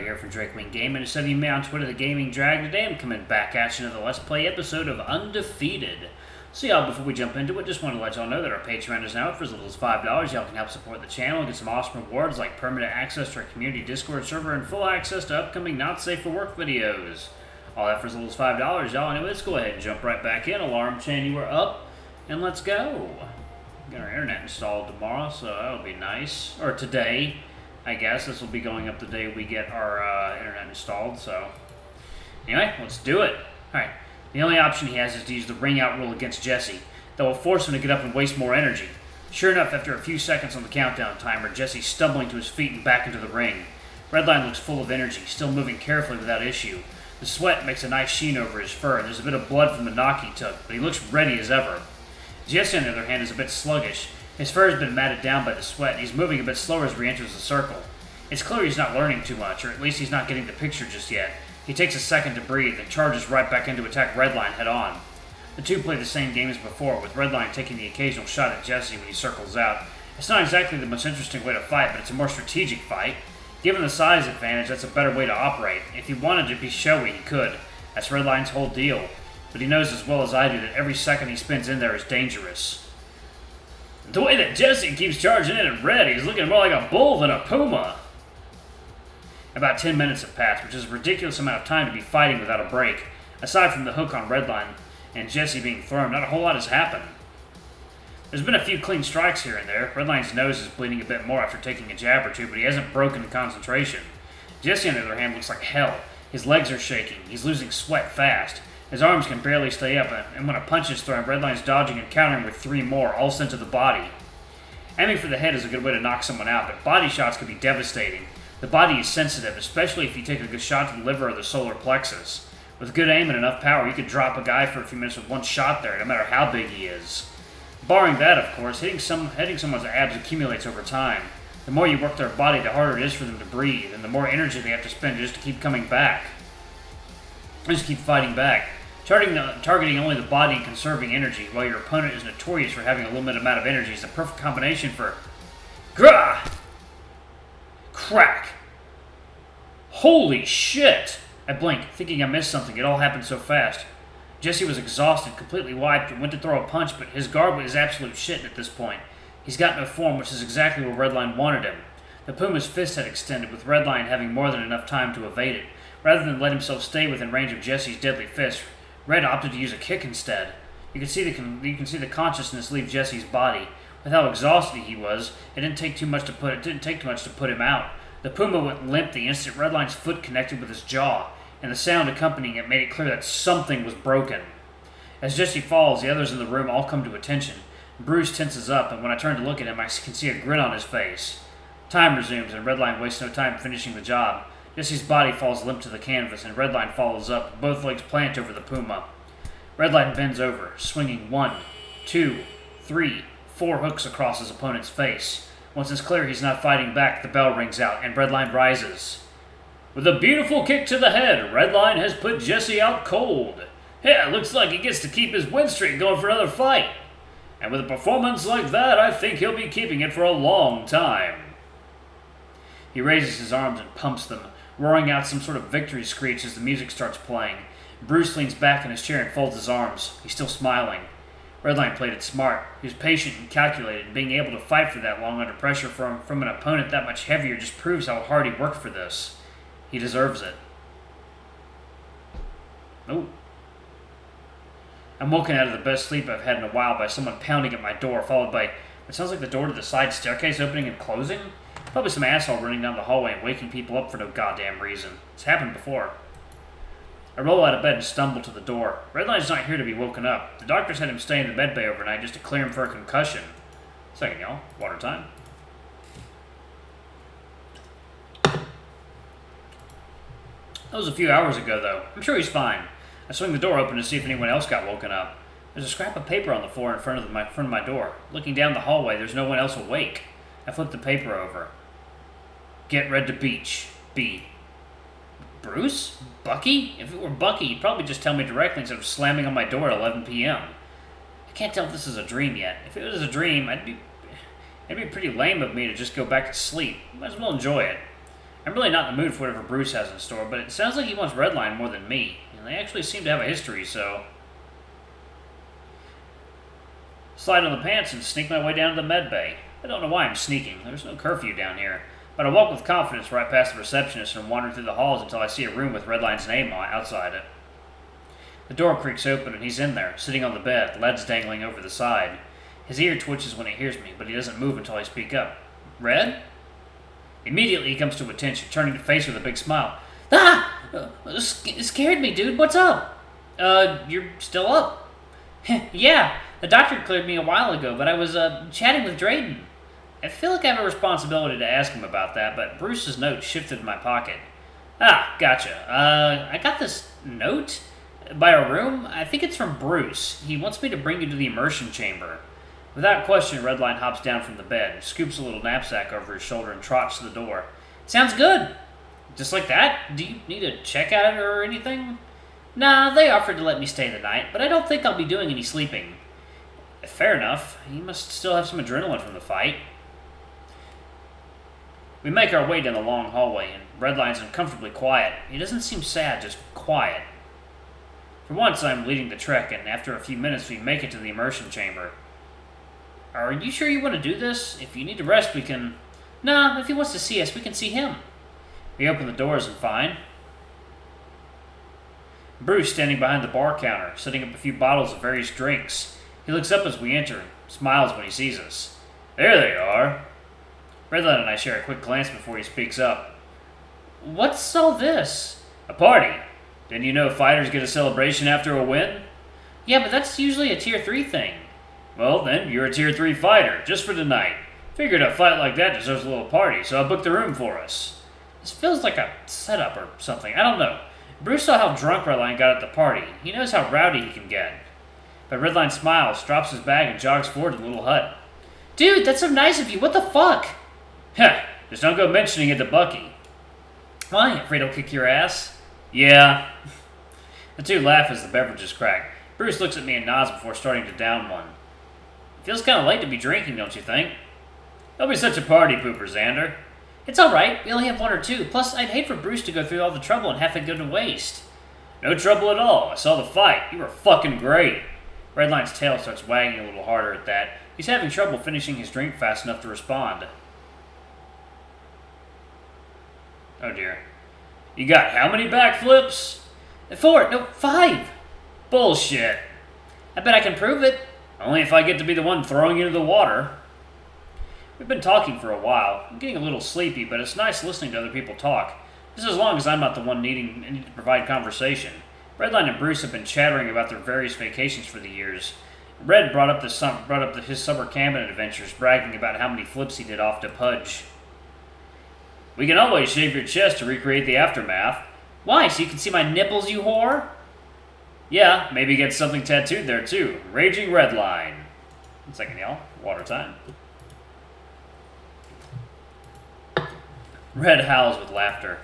here from Drake Wing Gaming. Instead of me on Twitter, the Gaming Drag. Today I'm coming back at you another Let's Play episode of Undefeated. So y'all, before we jump into it, just want to let y'all know that our Patreon is now up for as little as $5. Y'all can help support the channel and get some awesome rewards like permanent access to our community Discord server and full access to upcoming Not Safe for Work videos. All that for as little as $5, y'all. Anyway, let's go ahead and jump right back in. Alarm chain, you are up, and let's go. Get our internet installed tomorrow, so that'll be nice. Or today. I guess this will be going up the day we get our internet installed, so... Anyway, let's do it. Alright, the only option he has is to use the ring out rule against Jesse. That will force him to get up and waste more energy. Sure enough, after a few seconds on the countdown timer, Jesse's stumbling to his feet and back into the ring. Redline looks full of energy, still moving carefully without issue. The sweat makes a nice sheen over his fur, and there's a bit of blood from the knock he took, but he looks ready as ever. Jesse, on the other hand, is a bit sluggish. His fur has been matted down by the sweat, and he's moving a bit slower as he re-enters the circle. It's clear he's not learning too much, or at least he's not getting the picture just yet. He takes a second to breathe, and charges right back in to attack Redline head-on. The two play the same game as before, with Redline taking the occasional shot at Jesse when he circles out. It's not exactly the most interesting way to fight, but it's a more strategic fight. Given the size advantage, that's a better way to operate. If he wanted to be showy, he could. That's Redline's whole deal. But he knows as well as I do that every second he spends in there is dangerous. The way that Jesse keeps charging in at red, he's looking more like a bull than a puma. About 10 minutes have passed, which is a ridiculous amount of time to be fighting without a break. Aside from the hook on Redline and Jesse being thrown, not a whole lot has happened. There's been a few clean strikes here and there. Redline's nose is bleeding a bit more after taking a jab or two, but he hasn't broken concentration. Jesse, on the other hand, looks like hell. His legs are shaking. He's losing sweat fast. His arms can barely stay up, and when a punch is thrown, Redline's dodging and countering with 3 more, all sent to the body. Aiming for the head is a good way to knock someone out, but body shots can be devastating. The body is sensitive, especially if you take a good shot to the liver or the solar plexus. With good aim and enough power, you could drop a guy for a few minutes with one shot there, no matter how big he is. Barring that, of course, hitting someone's abs accumulates over time. The more you work their body, the harder it is for them to breathe, and the more energy they have to spend just to keep coming back. Just keep fighting back. Targeting only the body and conserving energy, while your opponent is notorious for having a limited amount of energy, is the perfect combination for... Grah! Crack! Holy shit! I blinked, thinking I missed something. It all happened so fast. Jesse was exhausted, completely wiped, and went to throw a punch, but his guard is absolute shit at this point. He's got no form, which is exactly where Redline wanted him. The Puma's fist had extended, with Redline having more than enough time to evade it. Rather than let himself stay within range of Jesse's deadly fist, Red opted to use a kick instead. You can see the consciousness leave Jesse's body. With how exhausted he was, it didn't take too much to put him out. The Puma went limp the instant Redline's foot connected with his jaw, and the sound accompanying it made it clear that something was broken. As Jesse falls, the others in the room all come to attention. Bruce tenses up, and when I turn to look at him, I can see a grin on his face. Time resumes, and Redline wastes no time finishing the job. Jesse's body falls limp to the canvas, and Redline follows up, both legs plant over the Puma. Redline bends over, swinging 1, 2, 3, 4 hooks across his opponent's face. Once it's clear he's not fighting back, the bell rings out, and Redline rises. With a beautiful kick to the head, Redline has put Jesse out cold. Yeah, looks like he gets to keep his win streak going for another fight. And with a performance like that, I think he'll be keeping it for a long time. He raises his arms and pumps them, roaring out some sort of victory screech as the music starts playing. Bruce leans back in his chair and folds his arms. He's still smiling. Redline played it smart. He was patient and calculated, and being able to fight for that long under pressure from an opponent that much heavier just proves how hard he worked for this. He deserves it. Oh. I'm woken out of the best sleep I've had in a while by someone pounding at my door, followed by what sounds like the door to the side staircase opening and closing. Probably some asshole running down the hallway and waking people up for no goddamn reason. It's happened before. I roll out of bed and stumble to the door. Redline's not here to be woken up. The doctors had him stay in the med bay overnight just to clear him for a concussion. Second, y'all. Water time. That was a few hours ago, though. I'm sure he's fine. I swing the door open to see if anyone else got woken up. There's a scrap of paper on the floor in front of my door. Looking down the hallway, there's no one else awake. I flip the paper over. Get red to beach. B. Bruce? Bucky? If it were Bucky, he'd probably just tell me directly instead of slamming on my door at 11 p.m. I can't tell if this is a dream yet. If it was a dream, it'd be pretty lame of me to just go back to sleep. Might as well enjoy it. I'm really not in the mood for whatever Bruce has in store, but it sounds like he wants Redline more than me, and they actually seem to have a history, so... Slide on the pants and sneak my way down to the med bay. I don't know why I'm sneaking. There's no curfew down here. But I walk with confidence right past the receptionist and wander through the halls until I see a room with Redline's name outside it. The door creaks open and he's in there, sitting on the bed, legs dangling over the side. His ear twitches when he hears me, but he doesn't move until I speak up. Red? Immediately he comes to attention, turning to face with a big smile. Ah! It scared me, dude. What's up? You're still up? Yeah, the doctor cleared me a while ago, but I was, chatting with Drayden. I feel like I have a responsibility to ask him about that, but Bruce's note shifted in my pocket. Ah, gotcha. I got this note by a room. I think it's from Bruce. He wants me to bring you to the immersion chamber. Without question, Redline hops down from the bed, scoops a little knapsack over his shoulder, and trots to the door. Sounds good. Just like that? Do you need to check out it or anything? Nah, they offered to let me stay the night, but I don't think I'll be doing any sleeping. Fair enough. He must still have some adrenaline from the fight. We make our way down the long hallway, and Redline's uncomfortably quiet. He doesn't seem sad, just quiet. For once, I'm leading the trek, and after a few minutes, we make it to the immersion chamber. Are you sure you want to do this? If you need to rest, we can... Nah, if he wants to see us, we can see him. We open the doors and find... Bruce standing behind the bar counter, setting up a few bottles of various drinks. He looks up as we enter, and smiles when he sees us. There they are. Redline and I share a quick glance before he speaks up. What's all this? A party. Didn't you know fighters get a celebration after a win? Yeah, but that's usually a Tier 3 thing. Well, then, you're a Tier 3 fighter, just for tonight. Figured a fight like that deserves a little party, so I booked the room for us. This feels like a setup or something. I don't know. Bruce saw how drunk Redline got at the party. He knows how rowdy he can get. But Redline smiles, drops his bag, and jogs forward to the little hut. Dude, that's so nice of you. What the fuck? Heh, just don't go mentioning it to Bucky. Why? Afraid he'll kick your ass? Yeah. The two laugh as the beverages crack. Bruce looks at me and nods before starting to down one. Feels kind of late to be drinking, don't you think? Don't be such a party pooper, Zander. It's alright, we only have one or two. Plus, I'd hate for Bruce to go through all the trouble and have it go to waste. No trouble at all. I saw the fight. You were fucking great. Redline's tail starts wagging a little harder at that. He's having trouble finishing his drink fast enough to respond. Oh dear. You got how many backflips? 4, no, 5. Bullshit. I bet I can prove it. Only if I get to be the one throwing you into the water. We've been talking for a while. I'm getting a little sleepy, but it's nice listening to other people talk. Just as long as I'm not the one needing to provide conversation. Redline and Bruce have been chattering about their various vacations for the years. Red brought up his summer camping adventures, bragging about how many flips he did off to Pudge. We can always shave your chest to recreate the aftermath. Why, so you can see my nipples, you whore? Yeah, maybe get something tattooed there too. Raging Redline. 1 second, y'all. Water time. Red howls with laughter.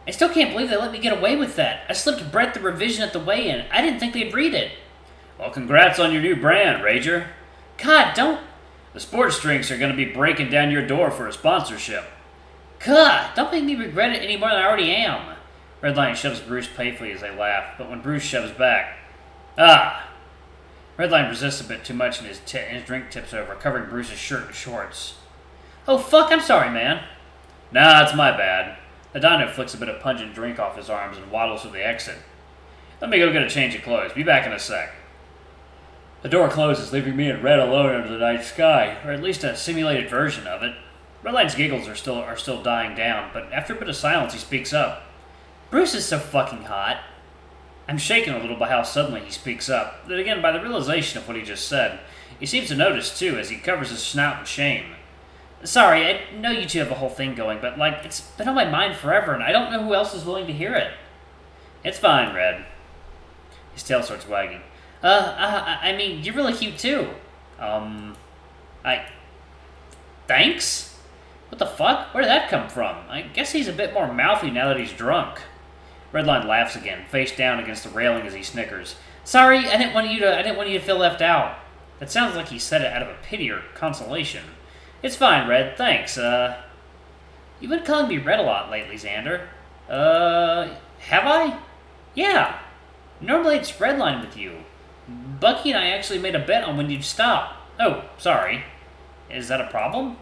I still can't believe they let me get away with that. I slipped Brett the revision at the weigh-in. I didn't think they'd read it. Well, congrats on your new brand, Rager. God, don't... The sports drinks are going to be breaking down your door for a sponsorship. God, don't make me regret it any more than I already am. Redline shoves Bruce playfully as they laugh, but when Bruce shoves back... Ah! Redline resists a bit too much and his drink tips over, covering Bruce's shirt and shorts. Oh, fuck, I'm sorry, man. Nah, it's my bad. The dino flicks a bit of pungent drink off his arms and waddles to the exit. Let me go get a change of clothes. Be back in a sec. The door closes, leaving me and Red alone under the night sky, or at least a simulated version of it. Redline's giggles are still dying down, but after a bit of silence, he speaks up. Bruce is so fucking hot. I'm shaken a little by how suddenly he speaks up, then again by the realization of what he just said. He seems to notice, too, as he covers his snout in shame. Sorry, I know you two have a whole thing going, but, it's been on my mind forever, and I don't know who else is willing to hear it. It's fine, Red. His tail starts wagging. I mean, you're really cute, too. Thanks? What the fuck? Where did that come from? I guess he's a bit more mouthy now that he's drunk. Redline laughs again, face down against the railing as he snickers. Sorry, I didn't want you to feel left out. That sounds like he said it out of a pity or consolation. It's fine, Red. Thanks. You've been calling me Red a lot lately, Xander. Have I? Yeah. Normally it's Redline with you. Bucky and I actually made a bet on when you'd stop. Oh, sorry. Is that a problem?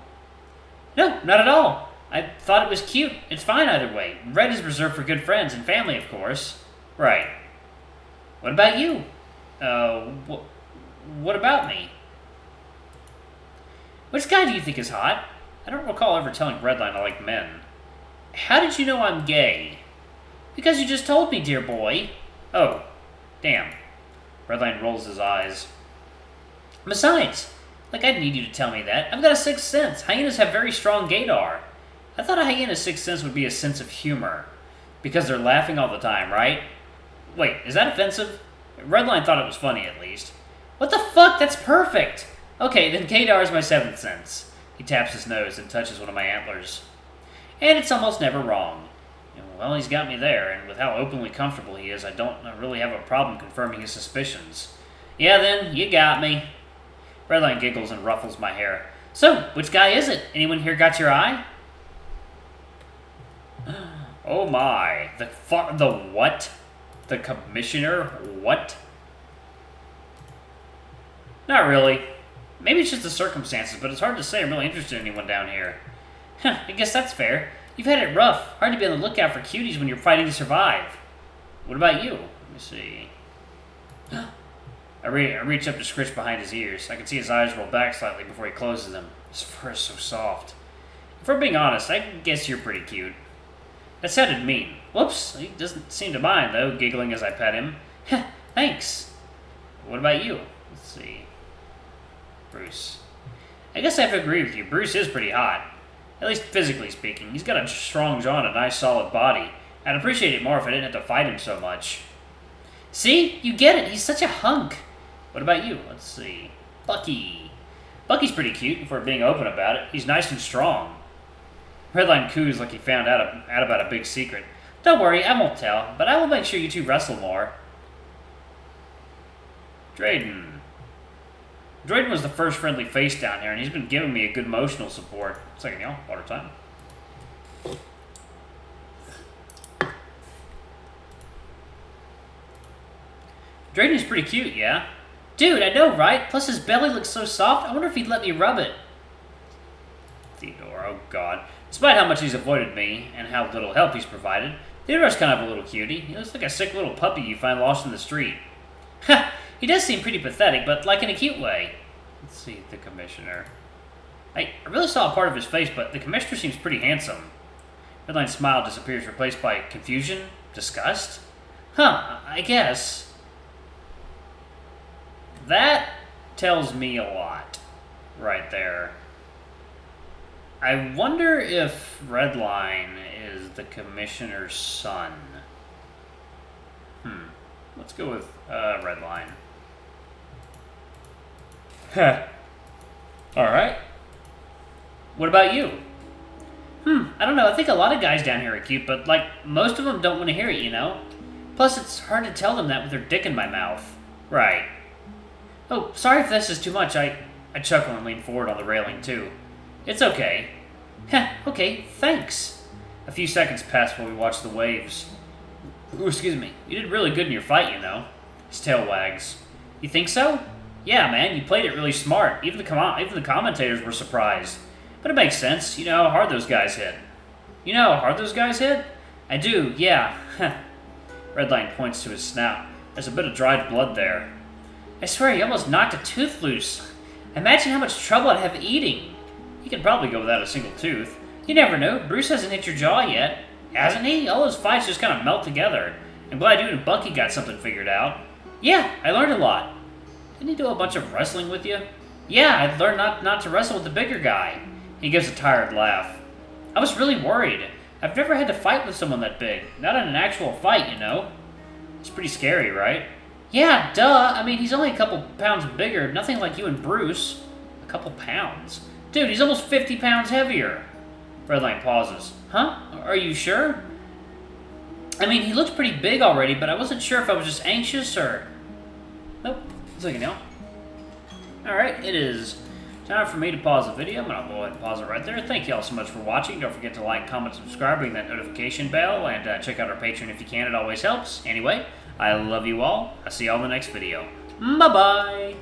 No, not at all. I thought it was cute. It's fine either way. Red is reserved for good friends and family, of course. Right. What about you? What about me? Which guy do you think is hot? I don't recall ever telling Redline I like men. How did you know I'm gay? Because you just told me, dear boy. Oh, damn. Redline rolls his eyes. Besides, like I'd need you to tell me that. I've got a sixth sense. Hyenas have very strong gaydar. I thought a hyena's sixth sense would be a sense of humor. Because they're laughing all the time, right? Wait, is that offensive? Redline thought it was funny, at least. What the fuck? That's perfect! Okay, then gaydar is my seventh sense. He taps his nose and touches one of my antlers. And it's almost never wrong. Well, he's got me there, and with how openly comfortable he is, I don't really have a problem confirming his suspicions. Yeah, then, you got me. Redline giggles and ruffles my hair. So, which guy is it? Anyone here got your eye? Oh my. The what? The commissioner? What? Not really. Maybe it's just the circumstances, but it's hard to say I'm really interested in anyone down here. Huh, I guess that's fair. You've had it rough. Hard to be on the lookout for cuties when you're fighting to survive. What about you? Let me see. I reach up to scritch behind his ears. I can see his eyes roll back slightly before he closes them. His fur is so soft. If we're being honest, I guess you're pretty cute. That sounded mean. Whoops, he doesn't seem to mind, though, giggling as I pet him. Thanks. What about you? Let's see. Bruce. I guess I have to agree with you. Bruce is pretty hot. At least physically speaking. He's got a strong jaw and a nice solid body. I'd appreciate it more if I didn't have to fight him so much. See? You get it. He's such a hunk. What about you? Let's see. Bucky. Bucky's pretty cute, if we're being open about it. He's nice and strong. Redline coos like he found out about a big secret. Don't worry, I won't tell, but I will make sure you two wrestle more. Drayden. Drayden was the first friendly face down here, and he's been giving me a good emotional support. Second, y'all. Water time. Drayden's pretty cute, yeah? Dude, I know, right? Plus his belly looks so soft, I wonder if he'd let me rub it. Theodore, oh god. Despite how much he's avoided me, and how little help he's provided, Theodore's kind of a little cutie. He looks like a sick little puppy you find lost in the street. Ha! He does seem pretty pathetic, but like in a cute way. Let's see, the commissioner. I really saw a part of his face, but the commissioner seems pretty handsome. Redline's smile disappears, replaced by confusion? Disgust? Huh, I guess. That tells me a lot, right there. I wonder if Redline is the commissioner's son. Let's go with Redline. Alright. What about you? I don't know. I think a lot of guys down here are cute, but, like, most of them don't want to hear it, you know? Plus, it's hard to tell them that with their dick in my mouth. Right. Oh, sorry if this is too much. I chuckle and lean forward on the railing, too. It's okay. Heh, okay, thanks. A few seconds pass while we watch the waves. Ooh, excuse me. You did really good in your fight, you know. His tail wags. You think so? Yeah, man, you played it really smart. Even the commentators were surprised. But it makes sense. You know how hard those guys hit. You know how hard those guys hit? I do, yeah. Redline points to his snout. There's a bit of dried blood there. I swear, he almost knocked a tooth loose. Imagine how much trouble I'd have eating. He could probably go without a single tooth. You never know. Bruce hasn't hit your jaw yet. Hasn't he? All those fights just kind of melt together. I'm glad you and Bucky got something figured out. Yeah, I learned a lot. Didn't he do a bunch of wrestling with you? Yeah, I learned not to wrestle with the bigger guy. He gives a tired laugh. I was really worried. I've never had to fight with someone that big. Not in an actual fight, you know. It's pretty scary, right? Yeah, duh. I mean, he's only a couple pounds bigger. Nothing like you and Bruce. A couple pounds? Dude, he's almost 50 pounds heavier. Redline pauses. Huh? Are you sure? I mean, he looks pretty big already, but I wasn't sure if I was just anxious or... Nope. It's like, you know. Alright, it is Time for me to pause the video. I'm going to go ahead and pause it right there. Thank you all so much for watching. Don't forget to like, comment, subscribe, ring that notification bell, and check out our Patreon if you can. It always helps. Anyway, I love you all. I'll see you all in the next video. Bye-bye.